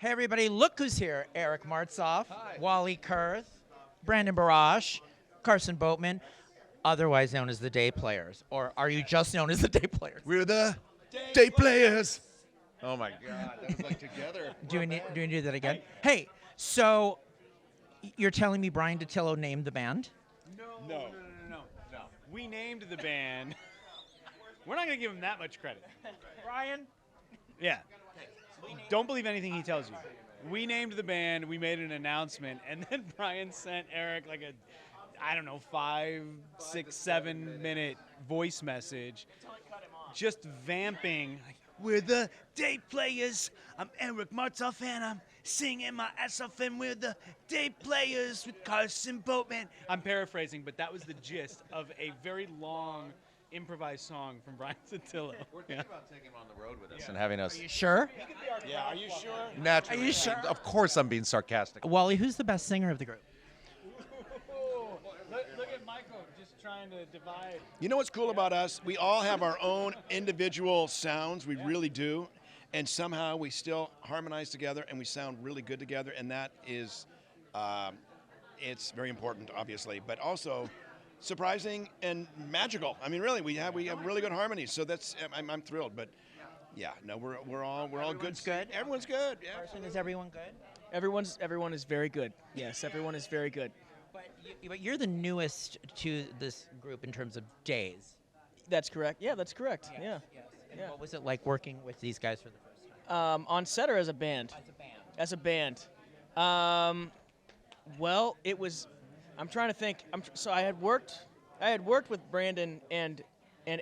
Hey everybody, look who's here. Eric Martsolf, Wally Kurth, Brandon Barash, Carson Boatman, otherwise known as the Day Players. Or are you just known as the Day Players? We're the Day Players. Oh my God, that was like together. Do we need to do that again? Hey, so you're telling me Brian DiTillo named the band? No. We named the band. We're not going to give him that much credit. Brian? Yeah. Don't believe anything he tells you. We named the band, we made an announcement, and then Brian sent Eric like a, I don't know, 5, 6, 7-minute voice message just vamping. Like, we're the Day Players. I'm Eric Martsolf, and I'm singing my ass off, and we're the Day Players with Carson Boatman. I'm paraphrasing, but that was the gist of a very long improvised song from Brian DiTillo. We're thinking about taking him on the road with us and having us. Are you sure? Yeah, are you sure? Naturally. Are you sure? Of course I'm being sarcastic. Wally, who's the best singer of the group? Look at Michael just trying to divide. You know what's cool about us? We all have our own individual sounds. We really do. And somehow we still harmonize together and we sound really good together. And that is, it's very important, obviously, but also surprising and magical. I mean, really, we have really good harmonies. So that's, I'm thrilled. But yeah, no, we're all good. Everyone's good? Everyone's good. Yeah. Carson, is everyone good? Everyone is very good. Yes, everyone is very good. But you're the newest to this group in terms of days. That's correct. Yeah, that's correct. Yeah. And Yeah. what was it like working with these guys for the first time? On set or as a band? As a band. Well, it was. I'm trying to think. So I had worked with Brandon and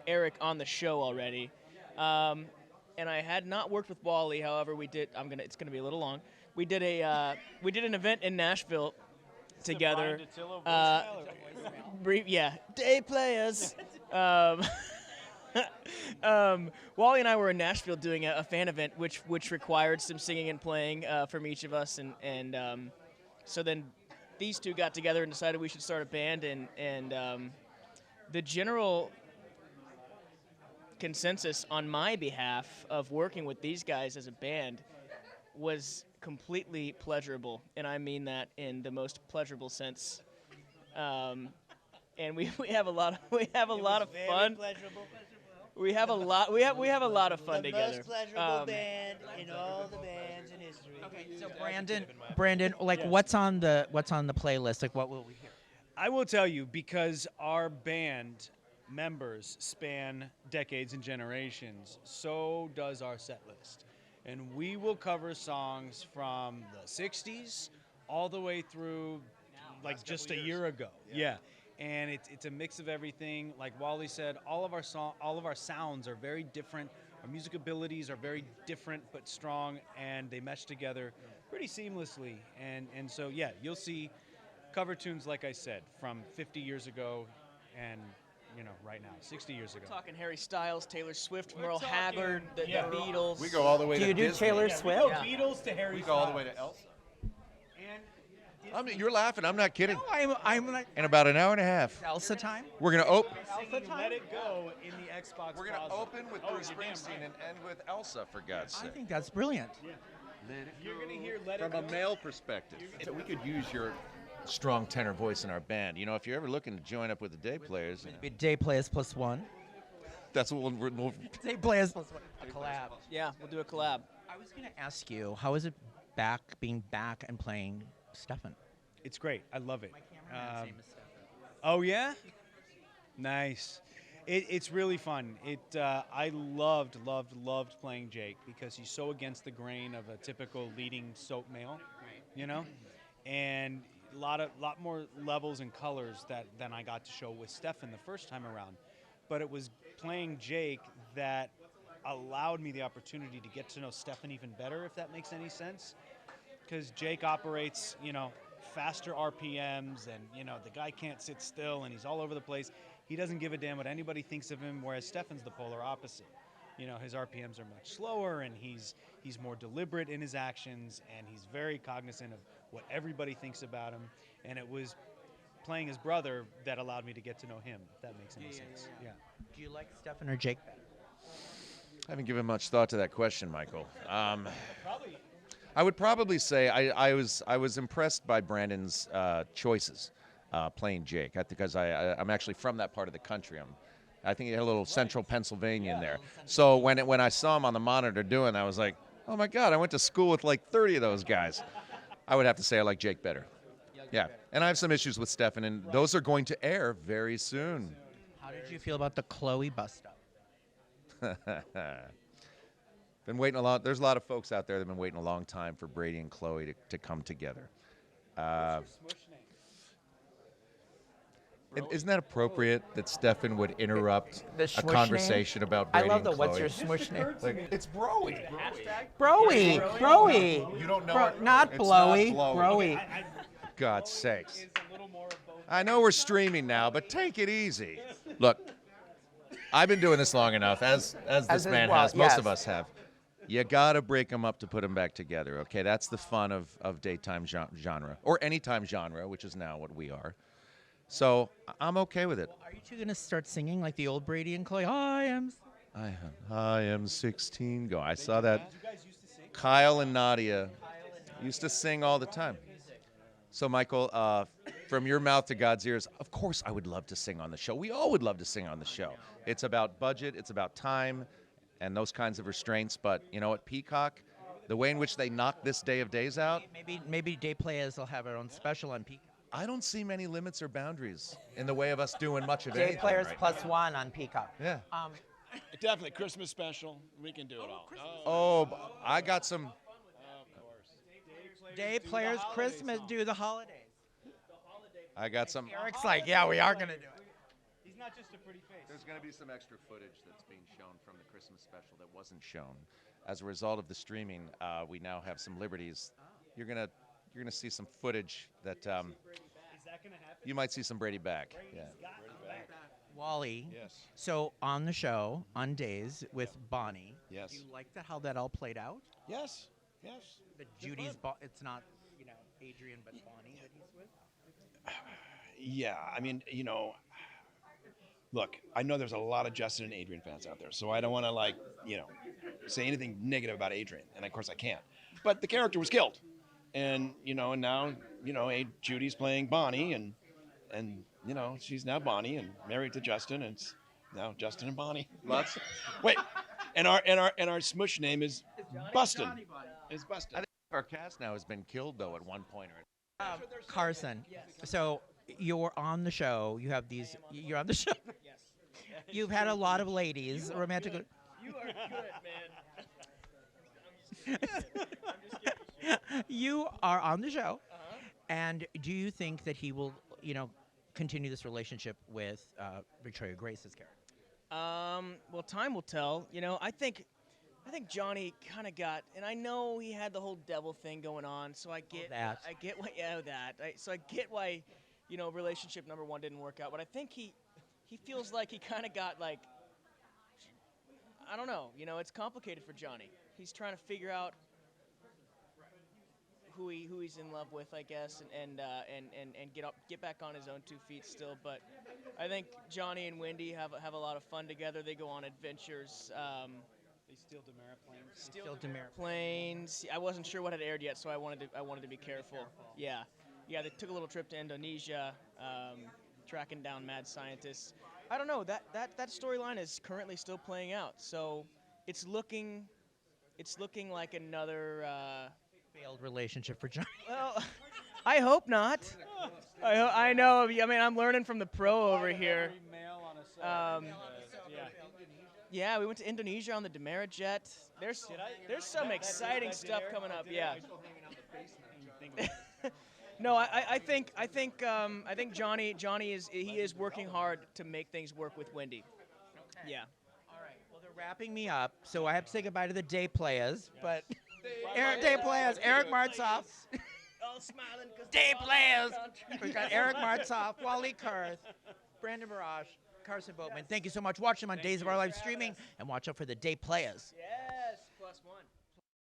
Eric on the show already, and I had not worked with Wally. However, we did. It's gonna be a little long. We did an event in Nashville together. Yeah, Day Players. Wally and I were in Nashville doing a fan event, which required some singing and playing from each of us, and so then these two got together and decided we should start a band, and the general consensus on my behalf of working with these guys as a band was completely pleasurable, and I mean that in the most pleasurable sense. And we have a lot of fun. We have a lot of fun the together. most pleasurable band in all the bands in history. Okay, so Brandon, like what's on the playlist? Like what will we hear? I will tell you, because our band members span decades and generations, so does our set list. And we will cover songs from the 60s all the way through like just a year ago. Yeah. And it's a mix of everything. Like Wally said, all of our sounds are very different. Our music abilities are very different but strong, and they mesh together pretty seamlessly. And so yeah, you'll see cover tunes, like I said, from 50 years ago and right now, 60 years ago. We're talking Harry Styles, Taylor Swift, Merle Haggard, the Beatles. We go all the way Do to you do Disney. Taylor Swift? We go Beatles to Harry We go all the way to Elsa. You're laughing. I'm not kidding. I'm like In about an hour and a half, Elsa time. we're gonna open. Let It Go in the Xbox We're gonna Plaza. open with Bruce Springsteen and end with Elsa, for God's I sake. think that's brilliant. You're going to hear Let It From Go. a male perspective, so we could use your strong tenor voice in our band. If you're ever looking to join up with the Day Players, Be Day Players plus one. that's what we'll Day Players plus one. A collab. Yeah, we'll do a collab. I was gonna ask you, how is it being back and playing Stefan? It's great. I love it. My cameraman's name is Stefan. Oh, yeah? Nice. It's really fun. I loved playing Jake because he's so against the grain of a typical leading soap male, and a lot more levels and colors than I got to show with Stefan the first time around. But it was playing Jake that allowed me the opportunity to get to know Stefan even better, if that makes any sense. Because Jake operates, faster RPMs, and the guy can't sit still, and he's all over the place. He doesn't give a damn what anybody thinks of him, whereas Stefan's the polar opposite. His RPMs are much slower, and he's more deliberate in his actions, and he's very cognizant of what everybody thinks about him. And it was playing his brother that allowed me to get to know him, if that makes any sense. Yeah. Do you like Stefan or Jake better? I haven't given much thought to that question, Michael. Probably I would probably say I was impressed by Brandon's choices playing Jake because I'm actually from that part of the country. I think he had a little central Pennsylvania in there. So when I saw him on the monitor doing that, I was like, oh my God, I went to school with like 30 of those guys. I would have to say I like Jake better. Yeah, and I have some issues with Stefan, and those are going to air very soon. How did you feel about the Chloe bust-up? Been waiting a lot. There's a lot of folks out there that have been waiting a long time for Brady and Chloe to come together. Isn't that appropriate that Stefan would interrupt The a swoosh conversation about Brady I love and the Chloe? what's your smush name? Like, it's Broy. Broy. Broy. You don't know it? Not It's blowy. not Broy. God's sakes. I know we're streaming now, but take it easy. Look, I've been doing this long enough, as this man has. Most of us have. You gotta break them up to put them back together. Okay, that's the fun of daytime genre or anytime genre, which is now what we are. So I'm okay with it. Are you two gonna start singing like the old Brady and Chloe? I am 16. Go. I saw that. Kyle and Nadia used to sing all the time. So, Michael, from your mouth to God's ears, of course I would love to sing on the show. We all would love to sing on the show. It's about budget, it's about time, and those kinds of restraints. But you know what, Peacock, the way in which they knock this Day of Days out, Maybe Day Players will have our own special on Peacock. I don't see many limits or boundaries in the way of us doing much of Day anything Players right plus one on Peacock. now. Yeah. Definitely Christmas special. We can do it all. Oh, I got some. Day Players Christmas, do the holidays. I got some. Eric's like, yeah, we are gonna do it. He's not just a pretty face. There's going to be some extra footage that's being shown from the Christmas special that wasn't shown. As a result of the streaming, we now have some liberties. You're gonna see some footage that Is that gonna happen? you might see some Brady back. Yeah. Wally. Yes. So on the show, on Days with Bonnie. Yes. Do you like how that all played out? Yes. Yes. But Judy's, it's not, Adrian, but Bonnie that he's with. Yeah, I mean, look, I know there's a lot of Justin and Adrian fans out there, so I don't want to say anything negative about Adrian, and of course I can't. But the character was killed, and and now Judy's playing Bonnie, and she's now Bonnie and married to Justin, and it's now Justin and Bonnie. Lots. Wait, and our smush name is Bustin. It's Bustin. I think our cast now has been killed though at one point or. Carson. So you're on the show. You have these. You're on the show. Yes. You've had a lot of ladies, romantic. You are good, man. You are on the show, and do you think that he will, continue this relationship with Victoria Grace's character? Well, time will tell. I think Johnny kind of got, and I know he had the whole devil thing going on, so I get that. I get why, so I get why, relationship number one didn't work out. But I think he feels like he kind of got like, I don't know. It's complicated for Johnny. He's trying to figure out who he's in love with, I guess, and get back on his own 2 feet still. But I think Johnny and Wendy have a lot of fun together. They go on adventures. They steal DiMera planes. Still DiMera. Planes. I wasn't sure what had aired yet, so I wanted to be careful. Yeah. They took a little trip to Indonesia, tracking down mad scientists. I don't know. That storyline is currently still playing out, so it's looking like another. Failed relationship for Johnny. Well, I hope not. I know. I mean, I'm learning from the pro over here. Every male on a set. Yeah, we went to Indonesia on the DiMera jet. There's some exciting stuff coming up. Yeah. No, I think Johnny is working hard to make things work with Wendy. Yeah. All right. Well, they're wrapping me up, so I have to say goodbye to the Day Players. But Day Players, Eric Martsolf. All smiling 'cause Day Players. We got Eric Martsolf, Wally Kurth, Brandon Barash, Carson Boatman. Thank you so much. Watch them on Days of Our Life streaming, and watch out for the Day Players. Yeah.